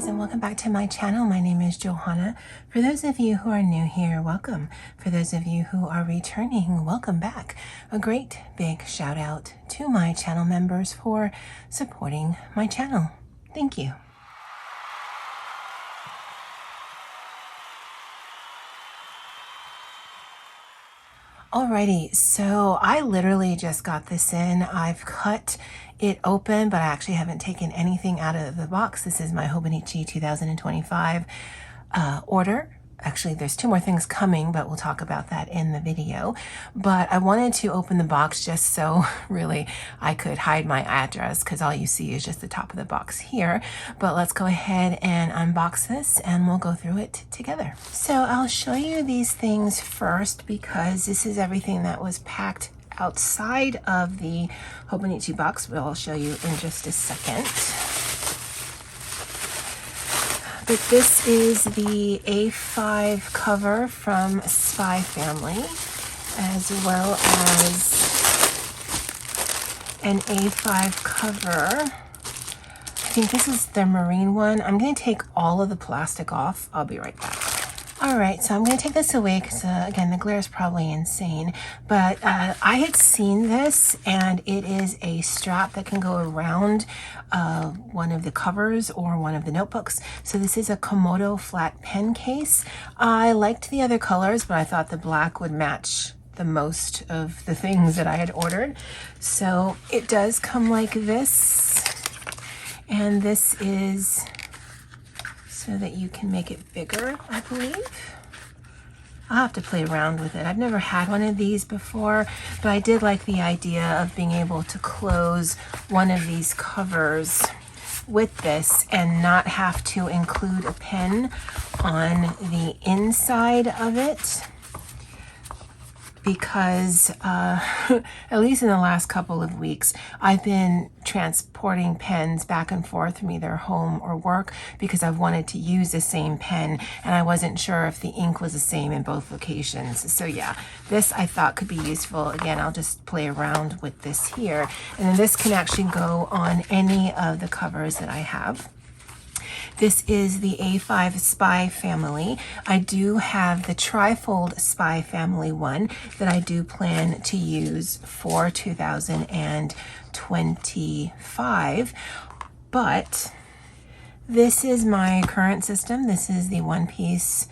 guys, and welcome back to my channel. My name is Johanna. For those of you who are new here, welcome. For those of you who are returning, welcome back. A great big shout out to my channel members for supporting my channel. Thank you. Alrighty, so I literally just got this in. I've cut it open, but I actually haven't taken anything out of the box. This is my Hobonichi 2025 order. Actually, there's two more things coming, but we'll talk about that in the video. But I wanted to open the box just so really I could hide my address, because all you see is just the top of the box here. But let's go ahead and unbox this and we'll go through it together. So I'll show you these things first because this is everything that was packed outside of the Hobonichi box, but I'll show you in just a second. But this is the A5 cover from Spy Family, as well as an A5 cover. I think this is the marine one. I'm going to take all of the plastic off. I'll be right back. All right, so I'm going to take this away because, again, the glare is probably insane. But I had seen this, and it is a strap that can go around one of the covers or one of the notebooks. So this is a Komodo flat pen case. I liked the other colors, but I thought the black would match the most of the things that I had ordered. So it does come like this, and this is so that you can make it bigger, I believe. I'll have to play around with it. I've never had one of these before, but I did like the idea of being able to close one of these covers with this and not have to include a pen on the inside of it. Because at least in the last couple of weeks, I've been transporting pens back and forth from either home or work because I've wanted to use the same pen and I wasn't sure if the ink was the same in both locations. So yeah, this I thought could be useful. Again, I'll just play around with this here. And then this can actually go on any of the covers that I have. This is the A5 Spy Family. I do have the trifold Spy Family one that I do plan to use for 2025. But this is my current system. This is the one-piece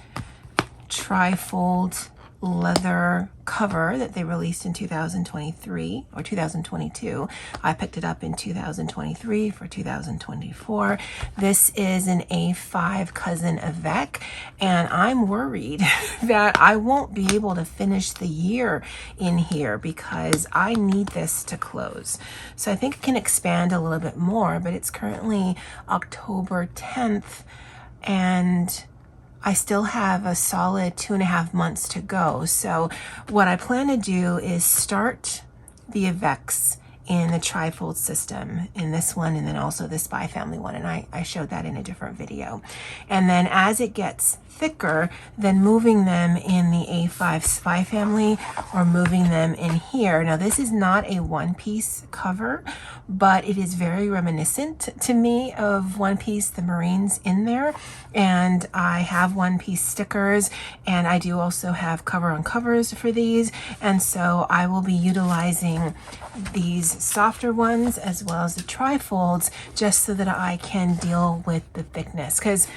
trifold leather cover that they released in 2023 or 2022. I picked it up in 2023 for 2024. This is an A5 Cousin Avec, and I'm worried that I won't be able to finish the year in here because I need this to close. So I think it can expand a little bit more, but it's currently October 10th, and I still have a solid 2.5 months to go. So what I plan to do is start the Avecs in the trifold system in this one, and then also the Spy Family one, and I showed that in a different video. And then as it gets thicker, then moving them in the A5 Spy Family or moving them in here. Now this is not a one-piece cover, but it is very reminiscent to me of One Piece, the Marines in there. And I have one-piece stickers, and I do also have cover on covers for these. And so I will be utilizing these softer ones as well as the trifolds just so that I can deal with the thickness. Because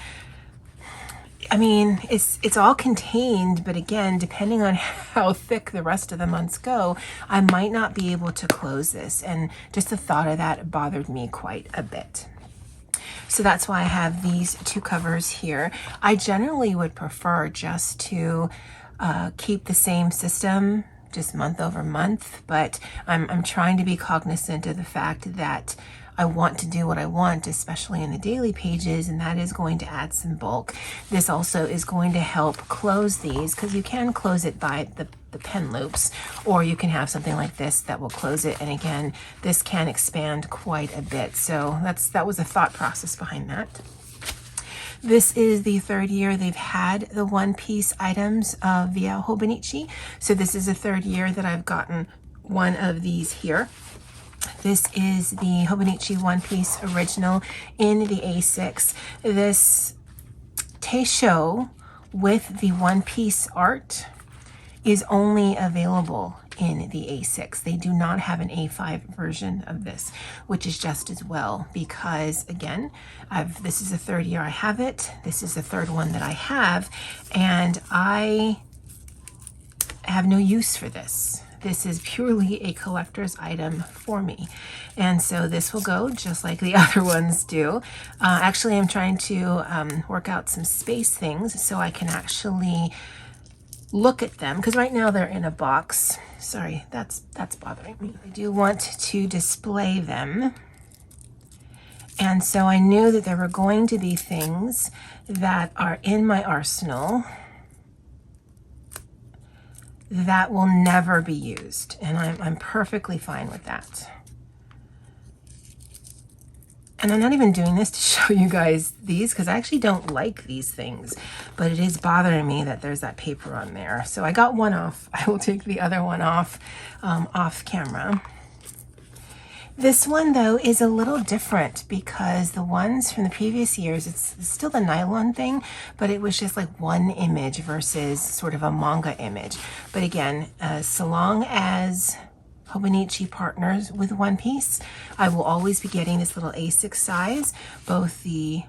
I mean, it's all contained, but again, depending on how thick the rest of the months go, I might not be able to close this. And just the thought of that bothered me quite a bit. So that's why I have these two covers here. I generally would prefer just to keep the same system, just month over month, but I'm trying to be cognizant of the fact that I want to do what I want, especially in the daily pages, and that is going to add some bulk. This also is going to help close these because you can close it by the pen loops, or you can have something like this that will close it. And again, this can expand quite a bit. So that was a thought process behind that. This is the third year they've had the one-piece items via Hobonichi. So this is the third year that I've gotten one of these here. This is the Hobonichi One Piece Original in the A6. This Teisho with the One Piece art is only available in the A6. They do not have an A5 version of this, which is just as well, because again, this is the third year I have it. This is the third one that I have, and I have no use for this. This is purely a collector's item for me. And so this will go just like the other ones do. Actually, I'm trying to work out some space things so I can actually look at them, because right now they're in a box. Sorry, that's bothering me. I do want to display them. And so I knew that there were going to be things that are in my arsenal that will never be used, and I'm perfectly fine with that. And I'm not even doing this to show you guys these, because I actually don't like these things, but it is bothering me that there's that paper on there. So I got one off. I will take the other one off off camera. This one though is a little different, because the ones from the previous years, it's still the nylon thing, but it was just like one image versus sort of a manga image. But again, so long as Hobonichi partners with One Piece, I will always be getting this little A6 size, both the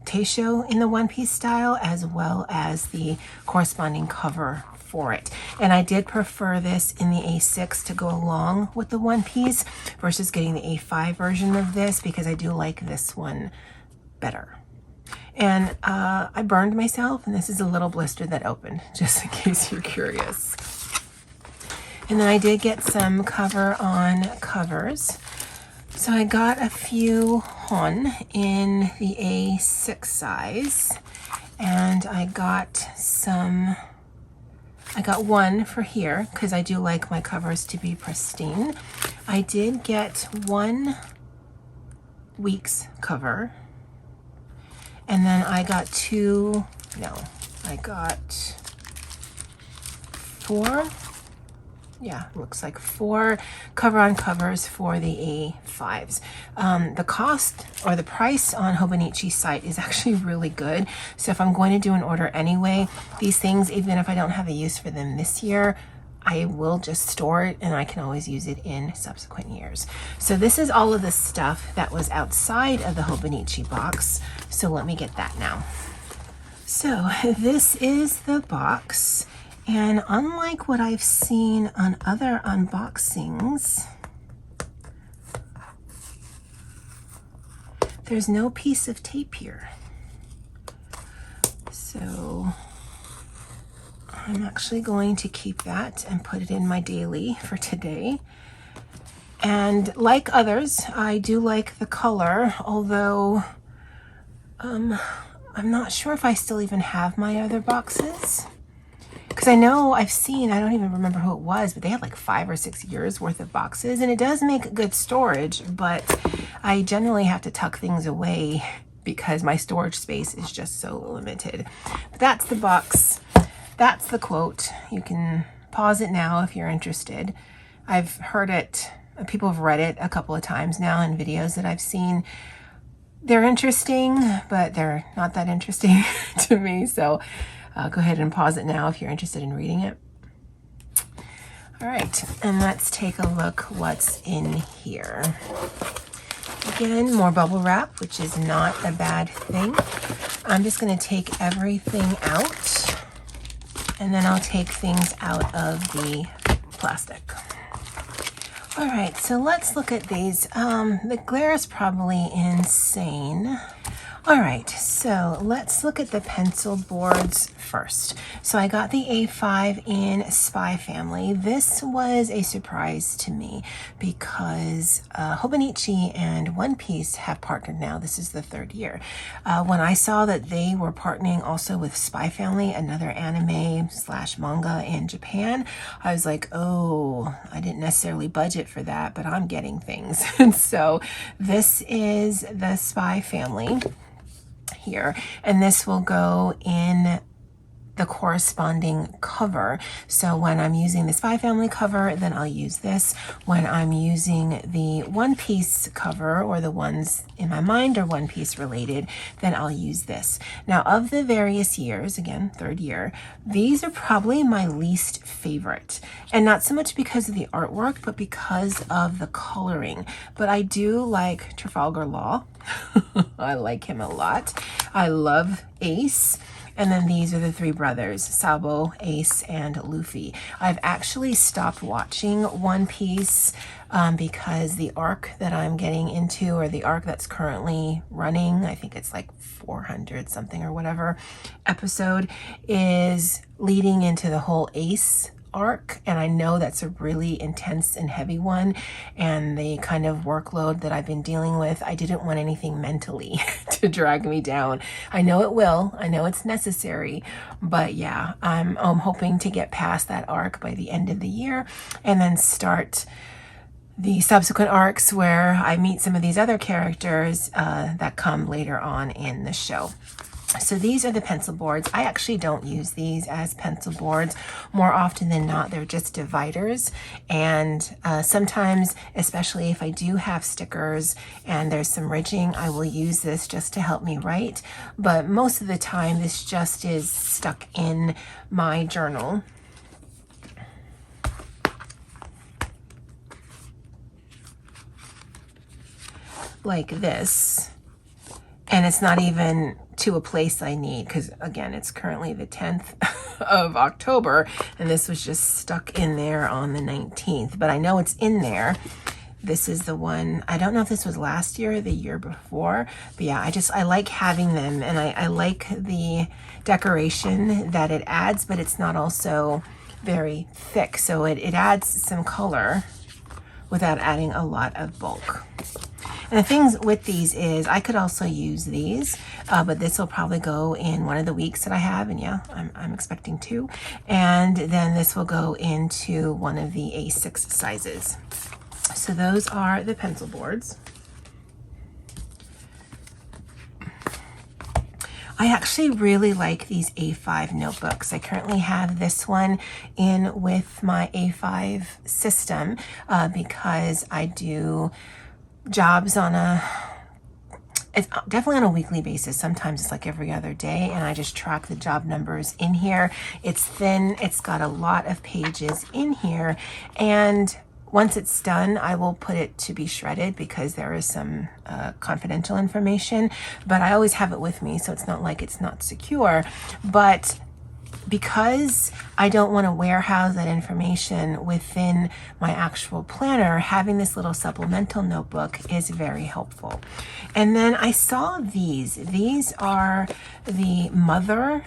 Teisho in the One Piece style as well as the corresponding cover for it. And I did prefer this in the A6 to go along with the One Piece versus getting the A5 version of this, because I do like this one better. And I burned myself, and this is a little blister that opened, just in case you're curious. And then I did get some cover on covers. So I got a few Hon in the A6 size, and I got one for here, because I do like my covers to be pristine. I did get 1 week's cover, and then I got I got 4. Yeah, looks like 4 cover-on covers for the A5s. The cost or the price on Hobonichi's site is actually really good. So if I'm going to do an order anyway, these things, even if I don't have a use for them this year, I will just store it, and I can always use it in subsequent years. So this is all of the stuff that was outside of the Hobonichi box. So let me get that now. So this is the box. And unlike what I've seen on other unboxings, there's no piece of tape here. So I'm actually going to keep that and put it in my daily for today. And like others, I do like the color, although I'm not sure if I still even have my other boxes. Because I know I've seen, I don't even remember who it was, but they had like 5 or 6 years worth of boxes, and it does make good storage, but I generally have to tuck things away because my storage space is just so limited. But that's the box. That's the quote. You can pause it now if you're interested. I've heard it, people have read it a couple of times now in videos that I've seen. They're interesting, but they're not that interesting to me, so go ahead and pause it now if you're interested in reading it. All right, and let's take a look what's in here. Again, more bubble wrap, which is not a bad thing. I'm just going to take everything out, and then I'll take things out of the plastic. All right, so let's look at these. The glare is probably insane. All right, so let's look at the pencil boards first. So I got the A5 in Spy Family. This was a surprise to me because Hobonichi and One Piece have partnered now. This is the 3rd year. When I saw that they were partnering also with Spy Family, another anime / manga in Japan, I was like, oh, I didn't necessarily budget for that, but I'm getting things. And so this is the Spy Family here, and this will go in the corresponding cover. So when I'm using this 5 family cover, then I'll use this. When I'm using the One Piece cover, or the ones in my mind are One Piece related, then I'll use this. Now, of the various years, again, 3rd year, these are probably my least favorite. And not so much because of the artwork, but because of the coloring. But I do like Trafalgar Law. I like him a lot. I love Ace. And then these are the 3 brothers, Sabo, Ace, and Luffy. I've actually stopped watching One Piece because the arc that I'm getting into, or the arc that's currently running, I think it's like 400 something or whatever episode, is leading into the whole Ace arc, and I know that's a really intense and heavy one, and the kind of workload that I've been dealing with, I didn't want anything mentally to drag me down. I know it will, I know it's necessary, but yeah, I'm hoping to get past that arc by the end of the year, and then start the subsequent arcs where I meet some of these other characters that come later on in the show. So these are the pencil boards. I actually don't use these as pencil boards. More often than not, they're just dividers. And sometimes, especially if I do have stickers and there's some ridging, I will use this just to help me write. But most of the time, this just is stuck in my journal. Like this. And it's not even to a place I need, because again, it's currently the 10th of October, and this was just stuck in there on the 19th, but I know it's in there. This is the one, I don't know if this was last year or the year before, but yeah, I like having them, and I like the decoration that it adds, but it's not also very thick, so it adds some color without adding a lot of bulk. And the things with these is I could also use these, but this will probably go in one of the weeks that I have, and yeah, I'm expecting 2. And then this will go into one of the A6 sizes. So those are the pencil boards. I actually really like these A5 notebooks. I currently have this one in with my A5 system because I do jobs on it's definitely on a weekly basis. Sometimes it's like every other day, and I just track the job numbers in here. It's thin, it's got a lot of pages in here, and once it's done, I will put it to be shredded because there is some confidential information, but I always have it with me, so it's not like it's not secure. But because I don't want to warehouse that information within my actual planner, having this little supplemental notebook is very helpful. And then I saw these. These are the Mother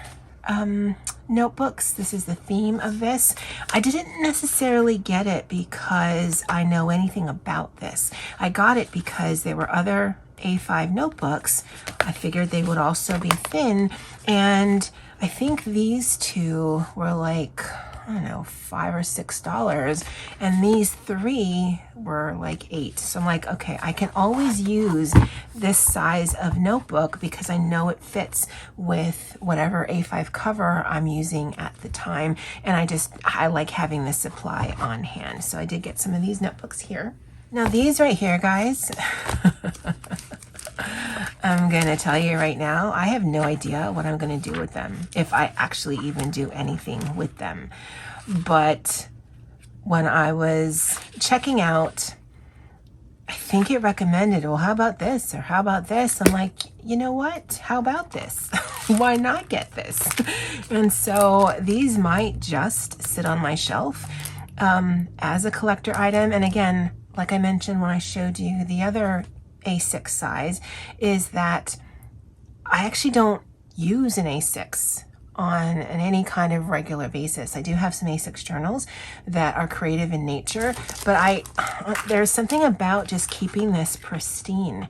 notebooks. This is the theme of this. I didn't necessarily get it because I know anything about this. I got it because there were other A5 notebooks. I figured they would also be thin, and I think these 2 were like, I don't know, $5 or $6, and these 3 were like $8. So I'm like, okay, I can always use this size of notebook because I know it fits with whatever A5 cover I'm using at the time, and I like having this supply on hand. So I did get some of these notebooks here. Now these right here, guys, I'm gonna tell you right now, I have no idea what I'm gonna do with them, if I actually even do anything with them. But when I was checking out, I think it recommended, well, how about this? Or how about this? I'm like, you know what? How about this? Why not get this? And so these might just sit on my shelf as a collector item. And again, like I mentioned when I showed you the other A6 size, is that I actually don't use an A6 on any kind of regular basis. I do have some A6 journals that are creative in nature, but there's something about just keeping this pristine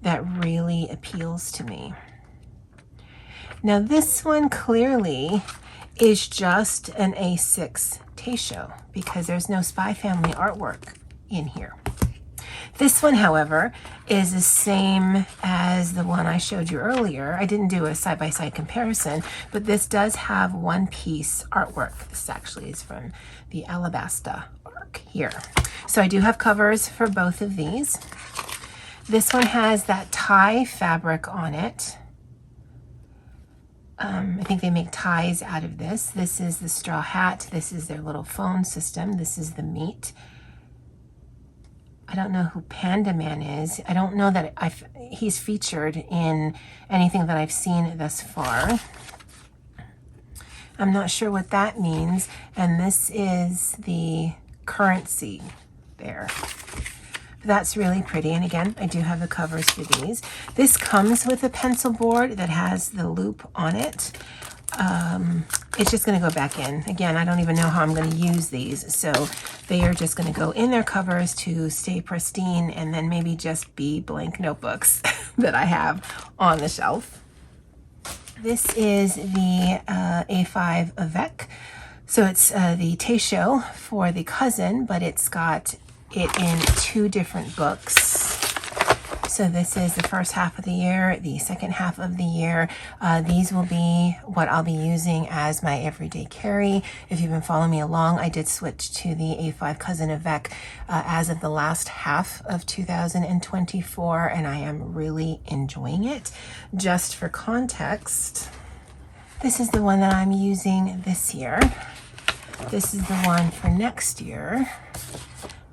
that really appeals to me. Now this one clearly is just an A6 Taisho because there's no Spy Family artwork in here. This one, however, is the same as the one I showed you earlier. I didn't do a side-by-side comparison, but this does have one-piece artwork. This actually is from the Alabasta arc here. So I do have covers for both of these. This one has that tie fabric on it. I think they make ties out of this. This is the straw hat. This is their little phone system. This is the meat. I don't know who Panda Man is. I don't know that he's featured in anything that I've seen thus far. I'm not sure what that means. And this is the currency there. That's really pretty. And again, I do have the covers for these. This comes with a pencil board that has the loop on it. It's just going to go back in. Again, I don't even know how I'm going to use these. So they are just going to go in their covers to stay pristine and then maybe just be blank notebooks that I have on the shelf. This is the A5 Avec. So it's the Taisho for the cousin, but it's got it in 2 different books. So this is the first half of the year, the second half of the year. These will be what I'll be using as my everyday carry. If you've been following me along, I did switch to the A5 Cousin Avec as of the last half of 2024, and I am really enjoying it. Just for context, this is the one that I'm using this year. This is the one for next year.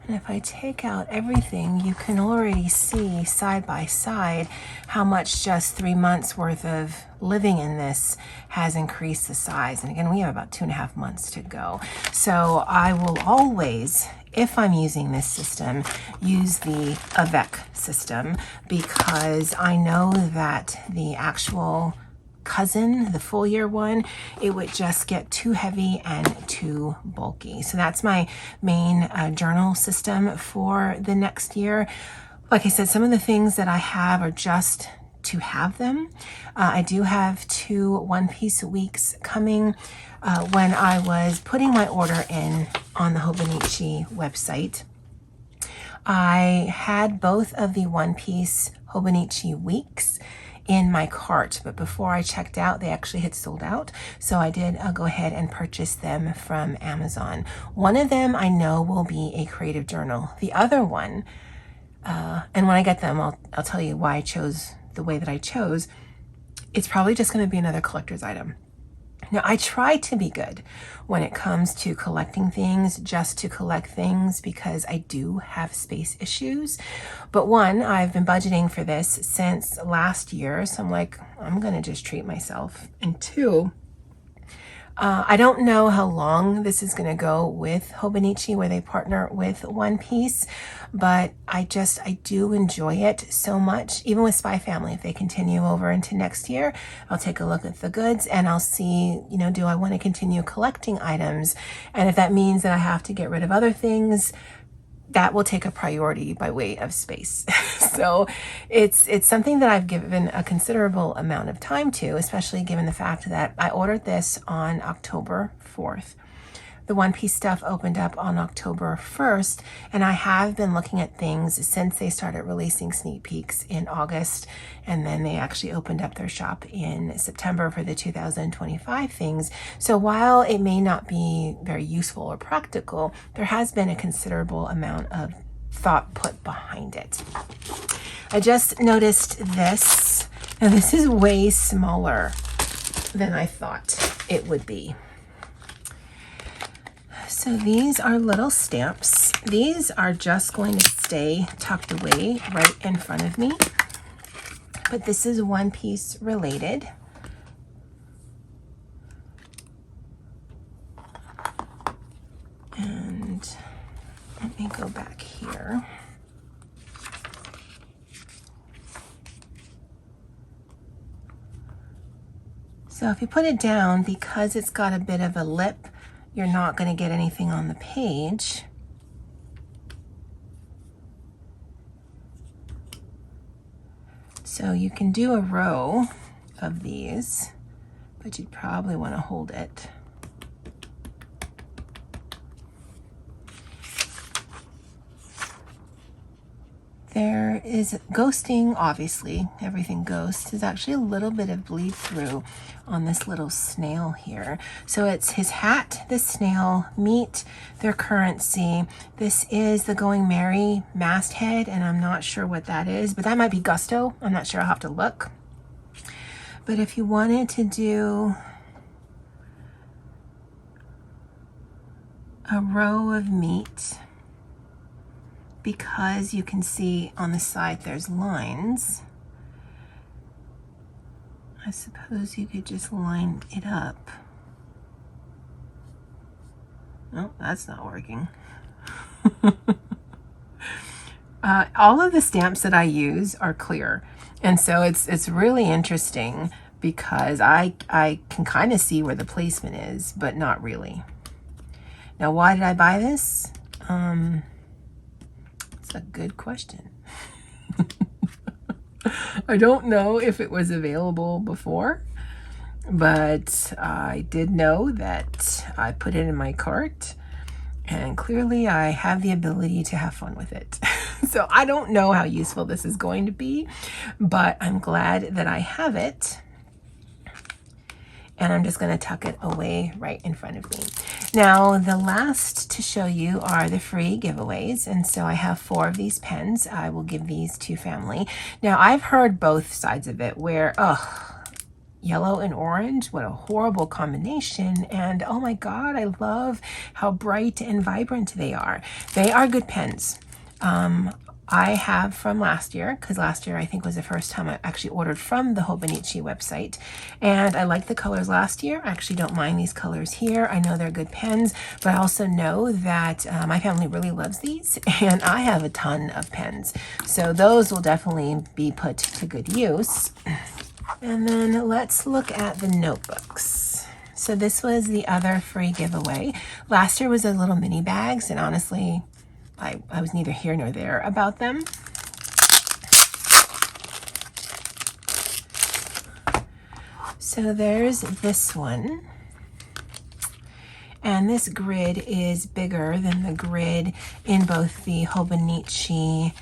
And if I take out everything, you can already see side by side how much just 3 months worth of living in this has increased the size. And again, we have about 2.5 months to go. So I will always, if I'm using this system, use the Avec system, because I know that the actual cousin, the full year one, it would just get too heavy and too bulky. So that's my main journal system for the next year. Like I said, some of the things that I have are just to have them. I do have 2 one-piece weeks coming. When I was putting my order in on the Hobonichi website, I had both of the one-piece Hobonichi weeks in my cart, but before I checked out, they actually had sold out. So I did go ahead and purchase them from Amazon. One of them I know will be a creative journal. The other one, and when I get them, I'll tell you why I chose the way that I chose. It's probably just going to be another collector's item. Now, I try to be good when it comes to collecting things, just to collect things, because I do have space issues. But one, I've been budgeting for this since last year, so I'm like, I'm going to just treat myself. And 2, I don't know how long this is going to go with Hobonichi, where they partner with One Piece, but I do enjoy it so much. Even with Spy Family, if they continue over into next year, I'll take a look at the goods and I'll see, do I want to continue collecting items? And if that means that I have to get rid of other things, that will take a priority by way of space. So it's something that I've given a considerable amount of time to, especially given the fact that I ordered this on October 4th. The One Piece stuff opened up on October 1st, and I have been looking at things since they started releasing sneak peeks in August, and then they actually opened up their shop in September for the 2025 things. So while it may not be very useful or practical, there has been a considerable amount of thought put behind it. I just noticed this, and this is way smaller than I thought it would be. So these are little stamps. These are just going to stay tucked away right in front of me. But this is One Piece related. And let me go back here. So if you put it down, because it's got a bit of a lip, you're not going to get anything on the page. So you can do a row of these, but you'd probably want to hold it. is ghosting, obviously, everything ghosts. There's actually a little bit of bleed through on this little snail here. So it's his hat, this snail, meat, their currency. This is the Going Merry masthead, and I'm not sure what that is, but that might be Gusto. I'm not sure, I'll have to look. But if you wanted to do a row of meat, because you can see on the side there's lines, I suppose you could just line it up. Oh, that's not working. All of the stamps that I use are clear, and so it's really interesting because I can kind of see where the placement is, but not really. Now, why did I buy this? It's a good question. I don't know if it was available before, but I did know that I put it in my cart, and clearly I have the ability to have fun with it. So I don't know how useful this is going to be, but I'm glad that I have it. And I'm just going to tuck it away right in front of me. Now, the last to show you are the free giveaways. And so I have 4 of these pens. I will give these to family. Now, I've heard both sides of it where, yellow and orange, what a horrible combination. And oh my God, I love how bright and vibrant they are. They are good pens. I have from last year, because last year I think was the first time I actually ordered from the Hobonichi website, and I liked the colors last year. I actually don't mind these colors here. I know they're good pens, but I also know that my family really loves these, and I have a ton of pens, so those will definitely be put to good use. And then let's look at the notebooks. So this was the other free giveaway. Last year was the little mini bags, and honestly, I was neither here nor there about them. So there's this one. And this grid is bigger than the grid in both the Hobonichi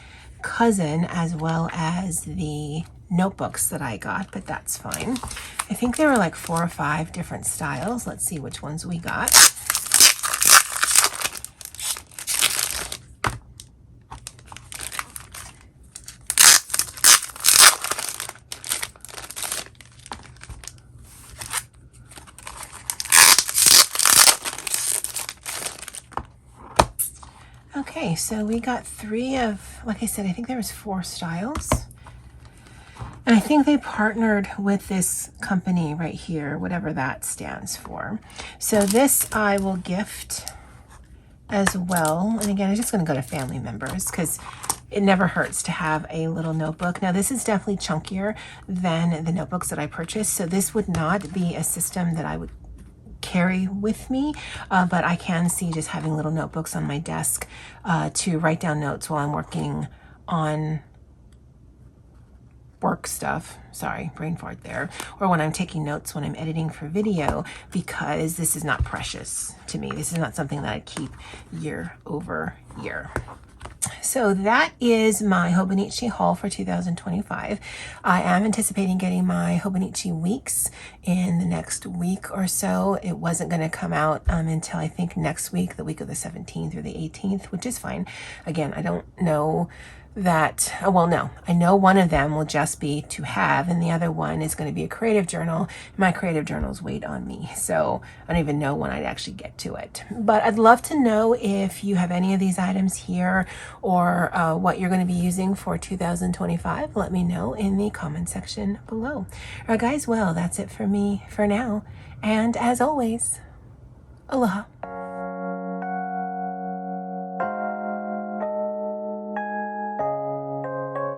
Cousin as well as the notebooks that I got, but that's fine. I think there were like 4 or 5 different styles. Let's see which ones we got. Okay, so we got 3 of, like I said, I think there was 4 styles. And I think they partnered with this company right here, whatever that stands for. So this I will gift as well. And again, I'm just going to go to family members because it never hurts to have a little notebook. Now this is definitely chunkier than the notebooks that I purchased. So this would not be a system that I would carry with me, but I can see just having little notebooks on my desk to write down notes while I'm working on work stuff. Sorry, brain fart there. Or when I'm taking notes when I'm editing for video, because this is not precious to me. This is not something that I keep year over year. So that is my Hobonichi haul for 2025. I am anticipating getting my Hobonichi weeks in the next week or so. It wasn't going to come out until I think next week, the week of the 17th or the 18th, which is fine. Again, I don't know that, well, no, I know one of them will just be to have, and the other one is going to be a creative journal. My creative journals wait on me, so I don't even know when I'd actually get to it. But I'd love to know if you have any of these items here or what you're going to be using for 2025. Let me know in the comment section below. All right, guys, well, that's it for me for now. And as always, aloha.